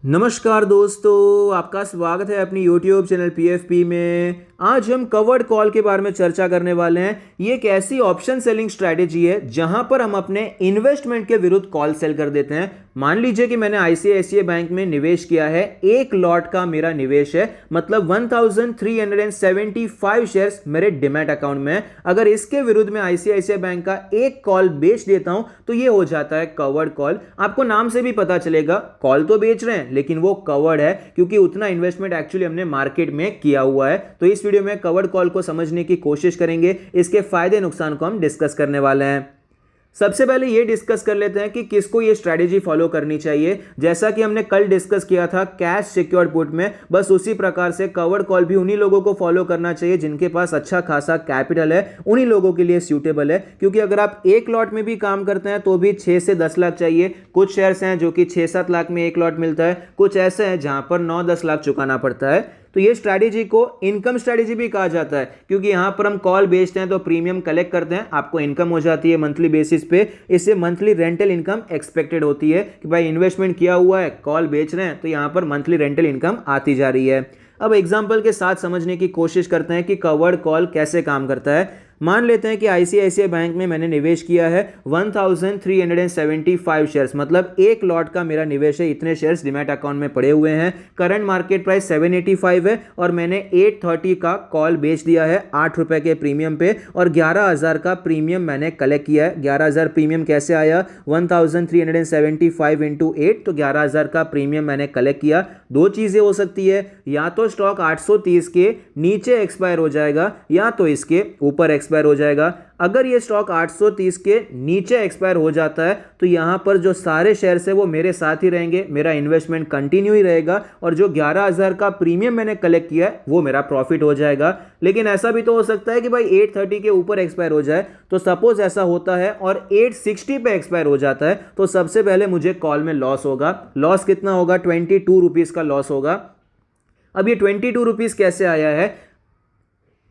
नमस्कार दोस्तों, आपका स्वागत है अपनी YouTube चैनल PFP में। आज हम कवर्ड कॉल के बारे में चर्चा करने वाले हैं। ये एक ऐसी ऑप्शन सेलिंग स्ट्रैटेजी है जहां पर हम अपने इन्वेस्टमेंट के विरुद्ध कॉल सेल कर देते हैं। मान लीजिए कि मैंने ICICI बैंक में निवेश किया है, एक लॉट का मेरा निवेश है, मतलब 1375 शेयर्स मेरे डिमैट अकाउंट में है। अगर इसके विरुद्ध में ICICI बैंक का एक कॉल बेच देता हूं तो ये हो जाता है कवर्ड कॉल। आपको नाम से भी पता चलेगा, कॉल तो बेच रहे हैं लेकिन वो कवर्ड है, क्योंकि उतना इन्वेस्टमेंट एक्चुअली हमने मार्केट में किया हुआ है। तो इस वीडियो में कवर्ड कॉल को समझने की कोशिश करेंगे, इसके फायदे नुकसान को हम डिस्कस करने वाले हैं। सबसे पहले ये डिस्कस कर लेते हैं कि किसको ये स्ट्रैटेजी फॉलो करनी चाहिए। जैसा कि हमने कल डिस्कस किया था कैश सिक्योर्ड पुट में, बस उसी प्रकार से कवर्ड कॉल भी उन्हीं लोगों को फॉलो करना चाहिए जिनके पास अच्छा खासा कैपिटल है, उन्हीं लोगों के लिए सूटेबल है। क्योंकि अगर आप एक लॉट में भी काम करते हैं तो भी 6 से 10 लाख चाहिए। कुछ शेयर्स हैं जो कि 6-7 लाख में एक लॉट मिलता है, कुछ ऐसे हैं जहां पर 9-10 लाख चुकाना पड़ता है। तो ये स्ट्रैटेजी को इनकम स्ट्रैटेजी भी कहा जाता है, क्योंकि यहां पर हम कॉल बेचते हैं तो प्रीमियम कलेक्ट करते हैं, आपको इनकम हो जाती है मंथली बेसिस पे। इससे मंथली रेंटल इनकम एक्सपेक्टेड होती है कि भाई इन्वेस्टमेंट किया हुआ है, कॉल बेच रहे हैं, तो यहां पर मंथली रेंटल इनकम आती जा रही है। अब एग्जाम्पल के साथ समझने की कोशिश करते हैं कि कवर्ड कॉल कैसे काम करता है। मान लेते हैं कि ICICI बैंक में मैंने निवेश किया है 1375 शेयर्स, मतलब एक लॉट का मेरा निवेश है, इतने शेयर्स डिमैट अकाउंट में पड़े हुए हैं। करंट मार्केट प्राइस 785 है और मैंने 830 का कॉल बेच दिया है 8 रुपए के प्रीमियम पे, और 11,000 का प्रीमियम मैंने कलेक्ट किया है। 11,000 प्रीमियम कैसे आया? 1375 इंटू 8, तो 11,000 का प्रीमियम मैंने कलेक्ट किया। दो चीजें हो सकती है, या तो स्टॉक 830 के नीचे एक्सपायर हो जाएगा या तो इसके ऊपर एक्सपायर हो जाएगा। अगर ये स्टॉक 830 के नीचे एक्सपायर हो जाता है तो यहां पर जो सारे शेयर्स है वो मेरे साथ ही रहेंगे, मेरा इन्वेस्टमेंट कंटिन्यू ही रहेगा, और जो 11,000 का प्रीमियम मैंने कलेक्ट किया है वो मेरा प्रॉफिट हो जाएगा। लेकिन ऐसा भी तो हो सकता है कि भाई 830 के ऊपर एक्सपायर हो जाए। तो सपोज ऐसा होता है और 860 पे एक्सपायर हो जाता है, तो सबसे पहले मुझे कॉल में लॉस होगा। लॉस कितना होगा? 22 रुपीज का लॉस होगा। अब ये 22 रुपीज कैसे आया है?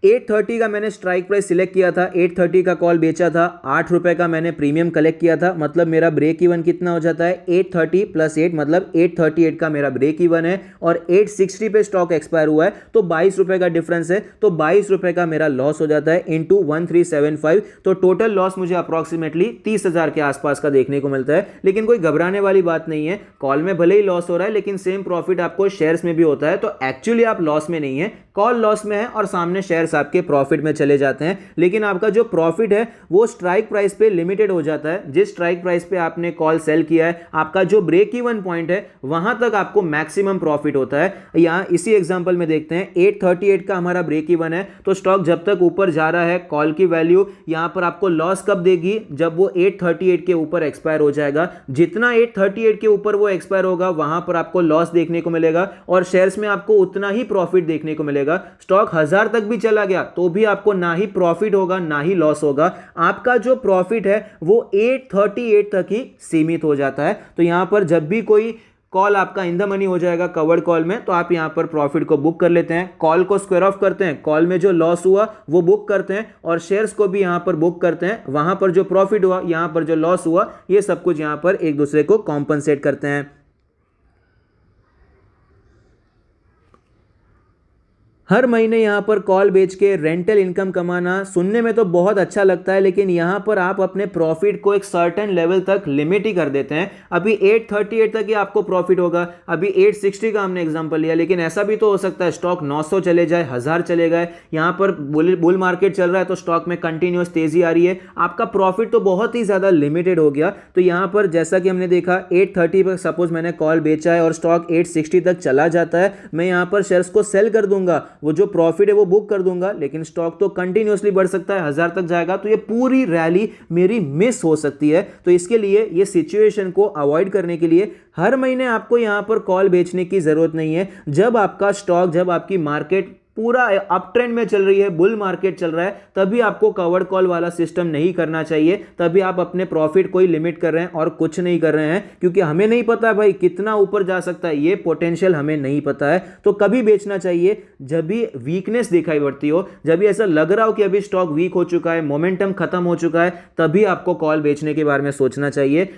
830 का मैंने स्ट्राइक प्राइस सिलेक्ट किया था, 830 का कॉल बेचा था, 8 रुपए का मैंने प्रीमियम कलेक्ट किया था, मतलब मेरा ब्रेक इवन कितना हो जाता है? 830 प्लस 8, मतलब 838 का मेरा ब्रेक इवन है, और 860 पे स्टॉक एक्सपायर हुआ है तो 22 रुपए का डिफरेंस है, तो 22 रुपए का मेरा लॉस हो जाता है इंटू 1375। तो टोटल लॉस मुझे अप्रॉक्सीमेटली 30,000 के आसपास का देखने को मिलता है। लेकिन कोई घबराने वाली बात नहीं है, कॉल में भले ही लॉस हो रहा है लेकिन सेम प्रॉफिट आपको शेयर्स में भी होता है। तो एक्चुअली आप लॉस में नहीं है, कॉल लॉस में है और सामने शेयर्स आपके प्रॉफिट में चले जाते हैं। लेकिन आपका जो प्रॉफिट है वो स्ट्राइक प्राइस पे लिमिटेड हो जाता है। जिस स्ट्राइक प्राइस पे आपने कॉल सेल किया है, आपका जो ब्रेक इवन पॉइंट है वहां तक आपको मैक्सिमम प्रॉफिट होता है। यहां इसी एग्जांपल में देखते हैं, 838 का हमारा ब्रेक इवन है, तो स्टॉक जब तक ऊपर जा रहा है कॉल की वैल्यू यहां पर आपको लॉस कब देगी? जब वो 838 के ऊपर एक्सपायर हो जाएगा। जितना 838 के ऊपर वो एक्सपायर होगा वहां पर आपको लॉस देखने को मिलेगा, और शेयर्स में आपको उतना ही प्रॉफिट देखने को मिलेगा। स्टॉक 1000 तक भी चला गया तो भी आपको ना ही प्रॉफिट होगा ना ही लॉस होगा। आपका जो प्रॉफिट है वो 838 तक ही सीमित हो जाता है। तो यहां पर जब भी कोई कॉल आपका इन द मनी हो जाएगा कवर्ड कॉल में, तो आप यहां पर प्रॉफिट को बुक कर लेते हैं, कॉल को स्क्वायर ऑफ करते हैं, कॉल में जो लॉस हुआ वो बुक करते हैं, और शेयर्स को भी यहां पर बुक करते हैं। वहां पर जो प्रॉफिट हुआ, यहां पर जो लॉस हुआ, ये सब कुछ यहां पर एक दूसरे को कॉम्पनसेट करते हैं। हर महीने यहाँ पर कॉल बेच के रेंटल इनकम कमाना सुनने में तो बहुत अच्छा लगता है, लेकिन यहाँ पर आप अपने प्रॉफिट को एक सर्टेन लेवल तक लिमिट ही कर देते हैं। अभी 838 तक ही आपको प्रॉफिट होगा, अभी 860 का हमने एग्जांपल लिया, लेकिन ऐसा भी तो हो सकता है स्टॉक 900 चले जाए, 1000 चले गए। यहाँ पर बुल मार्केट चल रहा है तो स्टॉक में कंटिन्यूस तेजी आ रही है, आपका प्रॉफिट तो बहुत ही ज़्यादा लिमिटेड हो गया। तो यहाँ पर जैसा कि हमने देखा 830 पर सपोज मैंने कॉल बेचा है और स्टॉक 860 तक चला जाता है, मैं यहाँ पर शेयर्स को सेल कर दूंगा, वो जो प्रॉफिट है वो बुक कर दूंगा, लेकिन स्टॉक तो कंटिन्यूअसली बढ़ सकता है, 1000 तक जाएगा, तो ये पूरी रैली मेरी मिस हो सकती है। तो इसके लिए ये सिचुएशन को अवॉइड करने के लिए हर महीने आपको यहां पर कॉल बेचने की जरूरत नहीं है। जब आपका स्टॉक, जब आपकी मार्केट पूरा अप ट्रेंड में चल रही है, बुल मार्केट चल रहा है, तभी आपको कवर्ड कॉल वाला सिस्टम नहीं करना चाहिए। तभी आप अपने प्रॉफिट को ही लिमिट कर रहे हैं और कुछ नहीं कर रहे हैं, क्योंकि हमें नहीं पता भाई कितना ऊपर जा सकता है, ये पोटेंशियल हमें नहीं पता है। तो कभी बेचना चाहिए जब भी वीकनेस दिखाई पड़ती हो, जब भी ऐसा लग रहा हो कि अभी स्टॉक वीक हो चुका है, मोमेंटम खत्म हो चुका है, तभी आपको कॉल बेचने के बारे में सोचना चाहिए।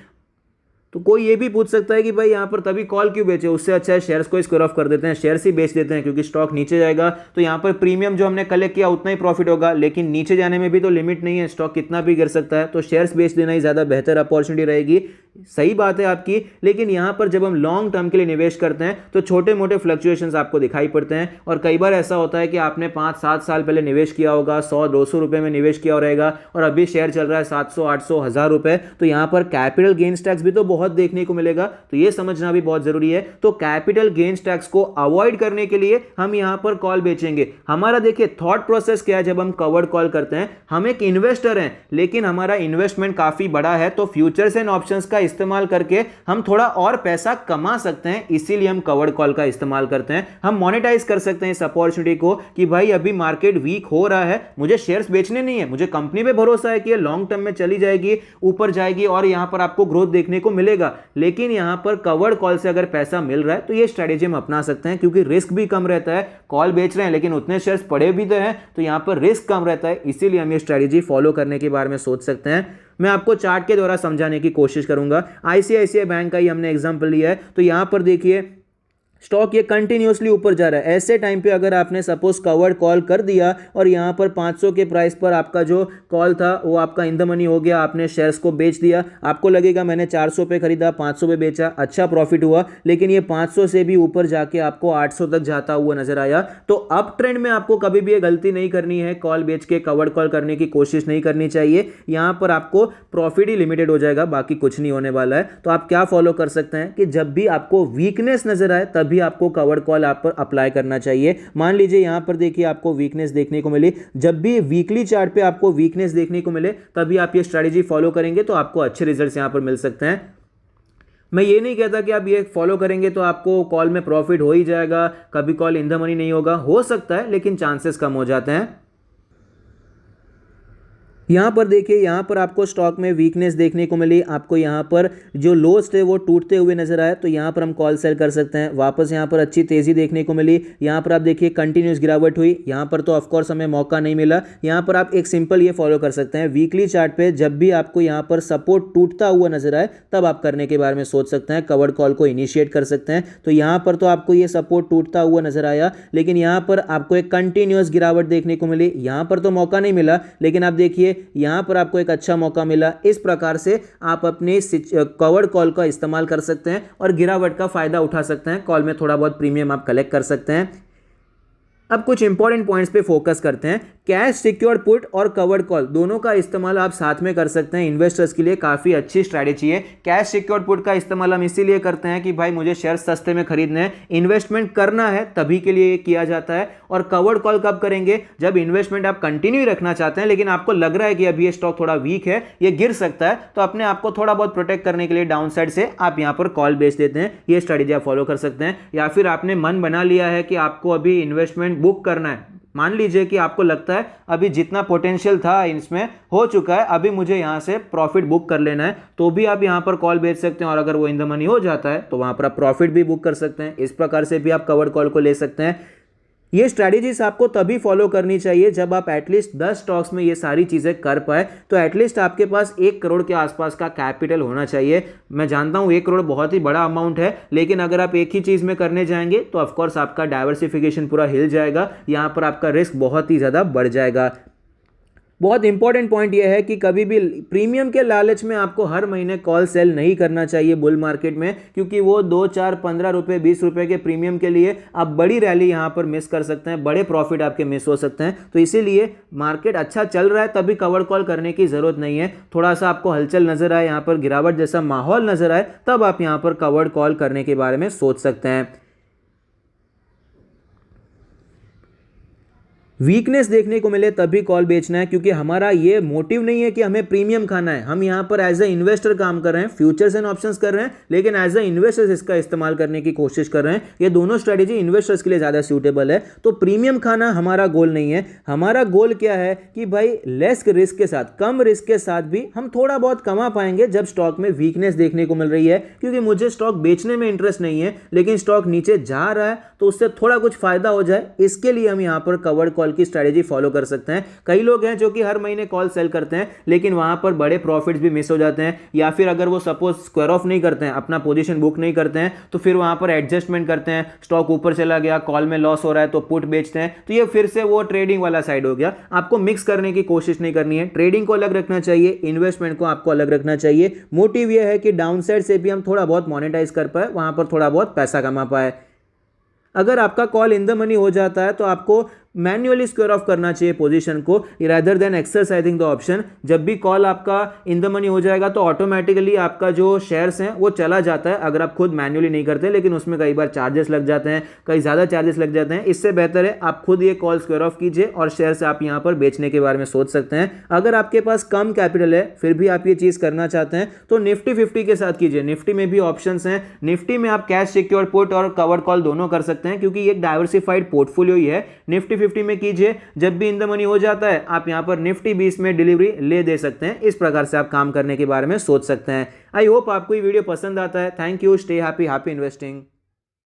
तो कोई ये भी पूछ सकता है कि भाई यहाँ पर तभी कॉल क्यों बेचे, उससे अच्छा है शेयर्स को स्क्वायर ऑफ कर देते हैं, शेयर्स ही बेच देते हैं, क्योंकि स्टॉक नीचे जाएगा तो यहाँ पर प्रीमियम जो हमने कलेक्ट किया उतना ही प्रॉफिट होगा, लेकिन नीचे जाने में भी तो लिमिट नहीं है, स्टॉक कितना भी गिर सकता है, तो शेयर्स बेच देना ही ज़्यादा बेहतर अपॉर्चुनिटी रहेगी। सही बात है आपकी, लेकिन यहाँ पर जब हम लॉन्ग टर्म के लिए निवेश करते हैं तो छोटे मोटे फ्लक्चुएशंस आपको दिखाई पड़ते हैं, और कई बार ऐसा होता है कि आपने 5-7 साल पहले निवेश किया होगा, 100-200 रुपये में निवेश किया रहेगा, और अभी शेयर चल रहा है 700-800 हज़ार रुपये, तो यहाँ पर कैपिटल गेन्स टैक्स भी तो बहुत देखने को मिलेगा, तो ये समझना भी बहुत जरूरी है। तो कैपिटल गेन्स टैक्स को अवॉइड करने के लिए हम यहाँ पर कॉल बेचेंगे। हमारा देखिए थॉट प्रोसेस क्या है जब हम कवर्ड कॉल करते हैं, हम एक इन्वेस्टर हैं लेकिन हमारा इन्वेस्टमेंट काफी बड़ा है, तो फ्यूचर्स एंड ऑप्शंस का इस्तेमाल करके हम थोड़ा और पैसा कमा सकते हैं, इसीलिए हम कवर्ड कॉल का इस्तेमाल करते हैं। हम मोनेटाइज कर सकते हैं इस अपॉर्चुनिटी को कि भाई अभी मार्केट वीक हो रहा है, मुझे शेयर्स बेचने नहीं है, मुझे कंपनी पे भरोसा है कि ये लॉन्ग टर्म में चली जाएगी, ऊपर जाएगी और यहां पर आपको ग्रोथ देखने को मिलेगा, लेकिन यहां पर कवर्ड कॉल से अगर पैसा मिल रहा है तो ये स्ट्रेटेजी हम अपना सकते हैं, क्योंकि रिस्क भी कम रहता है। कॉल बेच रहे हैं लेकिन उतने शेयर्स पड़े भी तो हैं, तो यहां पर रिस्क कम रहता है, इसीलिए हम ये स्ट्रेटेजी फॉलो करने के बारे में सोच सकते हैं। मैं आपको चार्ट के द्वारा समझाने की कोशिश करूंगा। आईसीआईसीआई बैंक का ही हमने एग्जांपल लिया है, तो यहां पर देखिए स्टॉक ये कंटिन्यूसली ऊपर जा रहा है। ऐसे टाइम पे अगर आपने सपोज कवर्ड कॉल कर दिया और यहाँ पर 500 के प्राइस पर आपका जो कॉल था वो आपका इन द मनी हो गया, आपने शेयर्स को बेच दिया, आपको लगेगा मैंने 400 पे खरीदा, 500 पे बेचा, अच्छा प्रॉफिट हुआ, लेकिन ये 500 से भी ऊपर जाके आपको 800 तक जाता हुआ नजर आया। तो अप ट्रेंड में आपको कभी भी ये गलती नहीं करनी है, कॉल बेच के कवर्ड कॉल करने की कोशिश नहीं करनी चाहिए। यहाँ पर आपको प्रॉफिट ही लिमिटेड हो जाएगा, बाकी कुछ नहीं होने वाला है। तो आप क्या फॉलो कर सकते हैं कि जब भी आपको वीकनेस नजर आए तभी आपको कवर्ड कॉल आप पर अप्लाई करना चाहिए। मान लीजिए यहां पर देखिए आपको वीकनेस देखने को मिली, जब भी वीकली चार्ट पे आपको वीकनेस देखने को मिले तभी आप ये स्ट्रेटेजी फॉलो करेंगे तो आपको अच्छे रिजल्ट्स यहां पर मिल सकते हैं। मैं ये नहीं कहता कि आप ये फॉलो करेंगे तो आपको कॉल में प्रॉफिट हो ही जाएगा, कभी कॉल इन द मनी नहीं होगा, हो सकता है लेकिन चांसेस कम हो जाते हैं। यहाँ पर देखिए, यहाँ पर आपको स्टॉक में वीकनेस देखने को मिली, आपको यहाँ पर जो लोस थे वो टूटते हुए नजर आए, तो यहाँ पर हम कॉल सेल कर सकते हैं। वापस यहाँ पर अच्छी तेजी देखने को मिली, यहाँ पर आप देखिए कंटिन्यूस गिरावट हुई, यहाँ पर तो ऑफकोर्स हमें मौका नहीं मिला। यहाँ पर आप एक सिंपल ये फॉलो कर सकते हैं, वीकली चार्ट पे जब भी आपको यहाँ पर सपोर्ट टूटता हुआ नजर आए तब आप करने के बारे में सोच सकते हैं, कवर्ड कॉल को इनिशिएट कर सकते हैं। तो यहाँ पर तो आपको ये सपोर्ट टूटता हुआ नजर आया, लेकिन यहाँ पर आपको एक कंटिन्यूस गिरावट देखने को मिली, यहाँ पर तो मौका नहीं मिला, लेकिन आप देखिए यहां पर आपको एक अच्छा मौका मिला। इस प्रकार से आप अपने कवर्ड कॉल का इस्तेमाल कर सकते हैं और गिरावट का फायदा उठा सकते हैं, कॉल में थोड़ा बहुत प्रीमियम आप कलेक्ट कर सकते हैं। अब कुछ इंपॉर्टेंट पॉइंट्स पे फोकस करते हैं। कैश सिक्योर्ड पुट और कवर्ड कॉल दोनों का इस्तेमाल आप साथ में कर सकते हैं, इन्वेस्टर्स के लिए काफ़ी अच्छी स्ट्रैटेजी है। कैश सिक्योर्ड पुट का इस्तेमाल हम इसीलिए करते हैं कि भाई मुझे शेयर सस्ते में खरीदने हैं, इन्वेस्टमेंट करना है तभी के लिए किया जाता है। और कवर्ड कॉल कब करेंगे, जब इन्वेस्टमेंट आप कंटिन्यू रखना चाहते हैं लेकिन आपको लग रहा है कि अभी ये स्टॉक थोड़ा वीक है, ये गिर सकता है, तो अपने आप को थोड़ा बहुत प्रोटेक्ट करने के लिए डाउन साइड से आप यहाँ पर कॉल बेच देते हैं। ये स्ट्रैटेजी आप फॉलो कर सकते हैं। या फिर आपने मन बना लिया है कि आपको अभी इन्वेस्टमेंट बुक करना है, मान लीजिए कि आपको लगता है अभी जितना पोटेंशियल था इसमें हो चुका है, अभी मुझे यहां से प्रॉफिट बुक कर लेना है, तो भी आप यहां पर कॉल बेच सकते हैं, और अगर वो इन द मनी हो जाता है तो वहां पर आप प्रॉफिट भी बुक कर सकते हैं। इस प्रकार से भी आप कवर्ड कॉल को ले सकते हैं। ये स्ट्रैटेजीज आपको तभी फॉलो करनी चाहिए जब आप एटलीस्ट 10 स्टॉक्स में ये सारी चीज़ें कर पाए, तो एटलीस्ट आपके पास 1 करोड़ के आसपास का कैपिटल होना चाहिए। मैं जानता हूँ 1 करोड़ बहुत ही बड़ा अमाउंट है, लेकिन अगर आप एक ही चीज़ में करने जाएंगे तो ऑफकोर्स आपका डाइवर्सिफिकेशन पूरा हिल जाएगा, यहाँ पर आपका रिस्क बहुत ही ज़्यादा बढ़ जाएगा। बहुत इंपॉर्टेंट पॉइंट यह है कि कभी भी प्रीमियम के लालच में आपको हर महीने कॉल सेल नहीं करना चाहिए बुल मार्केट में, क्योंकि वो 2, 4, 15 रुपये 20 रुपये के प्रीमियम के लिए आप बड़ी रैली यहाँ पर मिस कर सकते हैं, बड़े प्रॉफिट आपके मिस हो सकते हैं। तो इसीलिए मार्केट अच्छा चल रहा है तभी कवर्ड कॉल करने की जरूरत नहीं है। थोड़ा सा आपको हलचल नजर आए, यहाँ पर गिरावट जैसा माहौल नजर आए, तब आप यहाँ पर कवर्ड कॉल करने के बारे में सोच सकते हैं। वीकनेस देखने को मिले तभी कॉल बेचना है, क्योंकि हमारा ये मोटिव नहीं है कि हमें प्रीमियम खाना है। हम यहाँ पर एज ए इन्वेस्टर काम कर रहे हैं, फ्यूचर्स एंड ऑप्शंस कर रहे हैं, लेकिन एज ए इन्वेस्टर्स इसका इस्तेमाल करने की कोशिश कर रहे हैं। ये दोनों स्ट्रेटेजी इन्वेस्टर्स के लिए ज़्यादा सूटेबल है। तो प्रीमियम खाना हमारा गोल नहीं है। हमारा गोल क्या है कि भाई लेस रिस्क के साथ, कम रिस्क के साथ भी हम थोड़ा बहुत कमा पाएंगे जब स्टॉक में वीकनेस देखने को मिल रही है। क्योंकि मुझे स्टॉक बेचने में इंटरेस्ट नहीं है, लेकिन स्टॉक नीचे जा रहा है तो उससे थोड़ा कुछ फायदा हो जाए, इसके लिए हम यहाँ पर कवर्ड कॉल की स्ट्रैटेजी फॉलो कर सकते हैं। कई लोग हैं जो कि हर महीने कॉल सेल करते हैं लेकिन वहां पर बड़े प्रॉफिट्स भी मिस हो जाते हैं, या फिर अगर वो सपोज स्क्वायर ऑफ नहीं करते हैं, अपना पोजीशन बुक नहीं करते हैं, तो फिर वहां पर एडजस्टमेंट करते हैं, स्टॉक ऊपर चला गया, कॉल में लॉस हो रहा है तो पुट बेचते हैं, तो ये फिर से वो ट्रेडिंग वाला साइड हो गया। आपको मिक्स करने की कोशिश नहीं करनी है, ट्रेडिंग को अलग रखना चाहिए, इन्वेस्टमेंट को आपको अलग रखना चाहिए। मोटिव यह है कि डाउनसाइड से भी हम थोड़ा बहुत मोनेटाइज कर पाए, वहां पर थोड़ा बहुत पैसा कमा पाए। अगर आपका कॉल इन द मनी हो जाता है तो आपको मैन्युअली स्क्वायर ऑफ करना चाहिए पोजीशन को, rather than exercising the option. जब भी कॉल आपका इन द मनी हो जाएगा तो ऑटोमेटिकली आपका जो शेयर्स हैं वो चला जाता है, अगर आप खुद मैन्युअली नहीं करते, लेकिन उसमें कई बार चार्जेस लग जाते हैं, कई ज़्यादा चार्जेस लग जाते हैं। इससे बेहतर है आप खुद ये कॉल स्क्वायर ऑफ कीजिए और शेयर से आप यहाँ पर बेचने के बारे में सोच सकते हैं। अगर आपके पास कम कैपिटल है फिर भी आप ये चीज़ करना चाहते हैं तो निफ्टी 50 के साथ कीजिए। निफ्टी में भी ऑप्शंस हैं, निफ्टी में आप कैश सिक्योर पुट और कवर कॉल दोनों कर सकते हैं, क्योंकि ये एक डाइवर्सिफाइड पोर्टफोलियो ही है। निफ्टी 50 में कीजिए, जब भी इन द मनी हो जाता है आप यहां पर निफ्टी 20 में डिलीवरी ले दे सकते हैं। इस प्रकार से आप काम करने के बारे में सोच सकते हैं। आई होप आपको ये वीडियो पसंद आता है। Thank you, stay happy, happy investing.